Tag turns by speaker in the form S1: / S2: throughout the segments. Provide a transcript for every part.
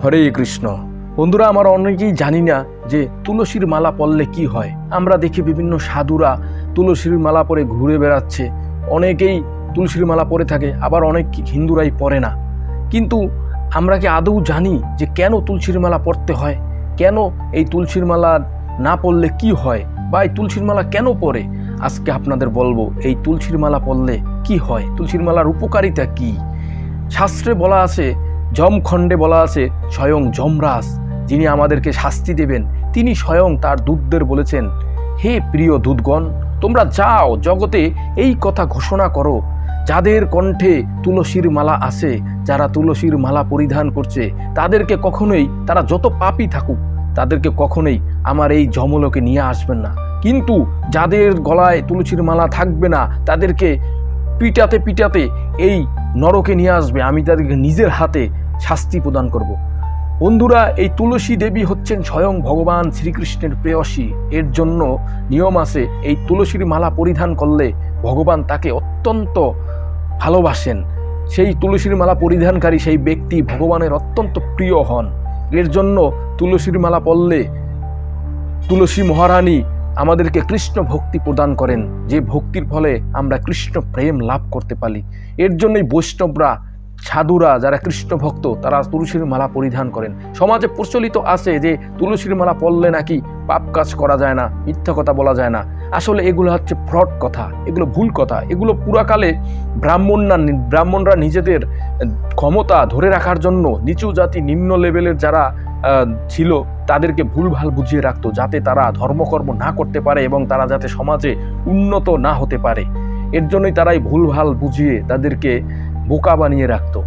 S1: হরে কৃষ্ণ। বন্ধুরা, আমরা অনেকেই জানি না যে তুলসীর মালা পরলে কি হয়। আমরা দেখি বিভিন্ন সাধুরা তুলসীর মালা পরে ঘুরে বেড়াচ্ছে, অনেকেই তুলসীর মালা পরে থাকে, আবার অনেক হিন্দুরাই পরে না। কিন্তু আমরা কি আদৌ জানি যে কেন তুলসীর মালা পরতে হয়? কেন এই তুলসীর মালা না পরলে কি হয়, বা এই তুলসীর মালা কেন পরে? আজকে আপনাদের বলবো এই তুলসীর মালা পরলে কি হয়, তুলসীর মালার উপকারিতা কি। শাস্ত্রে বলা আছে, যমখণ্ডে বলা আছে, স্বয়ং যমরাজ যিনি আমাদেরকে শাস্তি দেবেন, তিনি স্বয়ং তার দূতদের বলেছেন, হে প্রিয় দূতগণ, তোমরা যাও জগতে এই কথা ঘোষণা করো, যাদের কণ্ঠে তুলসীর মালা আছে, যারা তুলসীর মালা পরিধান করছে, তাদেরকে কখনোই, তারা যত পাপী থাকুক, তাদেরকে কখনোই আমার এই যমলোকে নিয়ে আসবেন না। কিন্তু যাদের গলায় তুলসীর মালা থাকবে না, তাদেরকে পিটাতে পিটাতে এই নরকে নিয়ে আসবে, আমি তাদেরকে নিজের হাতে শাস্তি প্রদান করব। বন্ধুরা, এই তুলসী দেবী হচ্ছেন স্বয়ং ভগবান শ্রীকৃষ্ণের প্রেয়সী। এর জন্য নিয়ম আছে, এই তুলসীর মালা পরিধান করলে ভগবান তাকে অত্যন্ত ভালোবাসেন। সেই তুলসীর মালা পরিধানকারী সেই ব্যক্তি ভগবানের অত্যন্ত প্রিয় হন। এর জন্য তুলসীর মালা পরলে তুলসী মহারানী আমাদেরকে কৃষ্ণ ভক্তি প্রদান করেন, যে ভক্তির ফলে আমরা কৃষ্ণ প্রেম লাভ করতে পারি। এর জন্যই বৈষ্ণবরা, সাধুরা যারা কৃষ্ণ ভক্ত, তারা তুলসীর মালা পরিধান করেন। সমাজে প্রচলিত আছে যে তুলসীর মালা পরলে নাকি পাপ কাজ করা যায় না, মিথ্যা কথা বলা যায় না। আসলে এগুলো হচ্ছে ফ্রড কথা, এগুলো ভুল কথা। এগুলো পুরাকালে ব্রাহ্মণরা নিজেদের ক্ষমতা ধরে রাখার জন্য নিচু জাতি, নিম্ন লেভেলের যারা ছিল, তাদেরকে ভুলভাল বুঝিয়ে রাখতো, যাতে তারা ধর্মকর্ম না করতে পারে এবং তারা যাতে সমাজে উন্নত না হতে পারে। এর জন্যই তারাই ভুলভাল বুঝিয়ে তাদেরকে বোকা বানিয়ে রাখতো।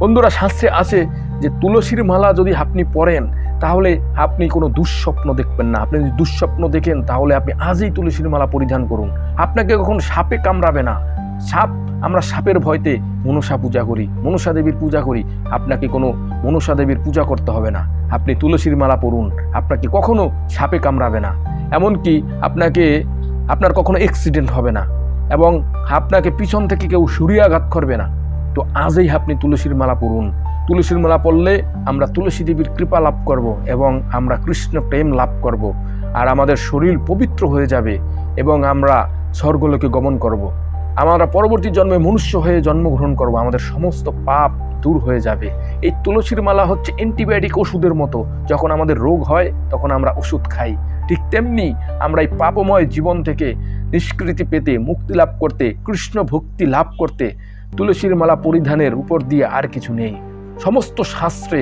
S1: বন্ধুরা, শাস্ত্রে আছে যে তুলসীর মালা যদি আপনি পরেন, তাহলে আপনি কোনো দুঃস্বপ্ন দেখবেন না। আপনি যদি দুঃস্বপ্ন দেখেন, তাহলে আপনি আজই তুলসীর মালা পরিধান করুন। আপনাকে কখনো সাপে কামড়াবে না। আমরা সাপের ভয়তে মনসা পূজা করি, মনসা দেবীর পূজা করি। আপনাকে কোনো মনসা দেবীর পূজা করতে হবে না। আপনি তুলসীর মালা পরুন, আপনাকে কখনো সাপে কামড়াবে না। এমনকি আপনার কখনো অ্যাক্সিডেন্ট হবে না, এবং আপনাকে পিছন থেকে কেউ ছুরিয়াঘাত করবে না। তো আজই আপনি তুলসীর মালা পরুন। তুলসীর মালা পরলে আমরা তুলসী দেবীর কৃপা লাভ করব, এবং আমরা কৃষ্ণ প্রেম লাভ করব, আর আমাদের শরীর পবিত্র হয়ে যাবে, এবং আমরা স্বর্গলোকে গমন করব। আমরা পরবর্তী জন্মে মনুষ্য হয়ে জন্মগ্রহণ করব, আমাদের সমস্ত পাপ দূর হয়ে যাবে। এই তুলসীর মালা হচ্ছে অ্যান্টিবায়োটিক ওষুধের মতো। যখন আমাদের রোগ হয়, তখন আমরা ওষুধ খাই। ঠিক তেমনি আমরা এই পাপময় জীবন থেকে নিষ্কৃতি পেতে, মুক্তি লাভ করতে, কৃষ্ণ ভক্তি লাভ করতে তুলসীর মালা পরিধানের উপর দিয়ে আর কিছু নেই। সমস্ত শাস্ত্রে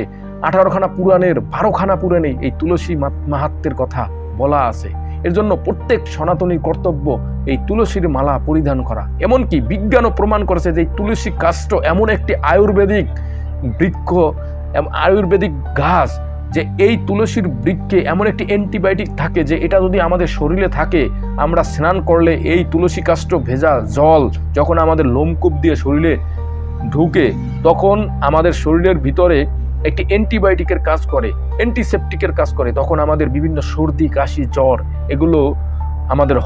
S1: 18খানা পুরাণের 12খানা পুরাণে এই তুলসী মাহাত্ম্যের কথা বলা আছে। এর জন্য প্রত্যেক সনাতনীর কর্তব্য এই তুলসীর মালা পরিধান করা। এমনকি বিজ্ঞানও প্রমাণ করেছে যে তুলসী কাষ্ঠ এমন একটি আয়ুর্বেদিক বৃক্ষ, আয়ুর্বেদিক গাছ, যে এই তুলসীর বৃক্ষে এমন একটি অ্যান্টিবায়োটিক থাকে, যে এটা যদি আমাদের শরীরে থাকে, আমরা স্নান করলে এই তুলসী কাষ্ঠ ভেজা জল যখন আমাদের লোমকূপ দিয়ে শরীরে ঢুকে, তখন আমাদের শরীরের ভিতরে একটি অ্যান্টিবায়োটিকের কাজ করে, অ্যান্টিসেপটিকের কাজ করে। তখন আমাদের বিভিন্ন সর্দি, কাশি, জ্বর এগুলো আমাদের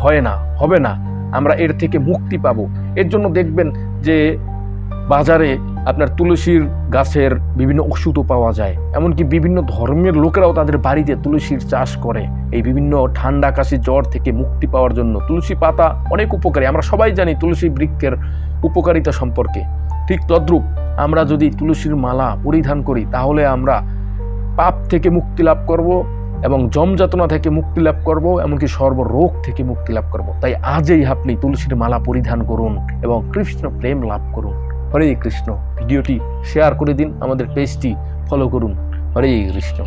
S1: হবে না। আমরা এর থেকে মুক্তি পাবো। এর জন্য দেখবেন যে বাজারে আপনার তুলসীর গাছের বিভিন্ন ওষুধও পাওয়া যায়। এমনকি বিভিন্ন ধর্মের লোকেরাও তাদের বাড়িতে তুলসীর চাষ করে এই বিভিন্ন ঠান্ডা, কাশি, জ্বর থেকে মুক্তি পাওয়ার জন্য। তুলসী পাতা অনেক উপকারী, আমরা সবাই জানি তুলসী বৃক্ষের উপকারিতা সম্পর্কে। ঠিক তদ্রূপ আমরা যদি তুলসীর মালা পরিধান করি, তাহলে আমরা পাপ থেকে মুক্তি লাভ করব, এবং জমযাতনা থেকে মুক্তি লাভ করব, এমনকি সর্বরোগ থেকে মুক্তি লাভ করব। তাই আজই আপনি তুলসীর মালা পরিধান করুন এবং কৃষ্ণ প্রেম লাভ করুন। হরে কৃষ্ণ। ভিডিওটি শেয়ার করে দিন, আমাদের পেজটি ফলো করুন। হরে কৃষ্ণ।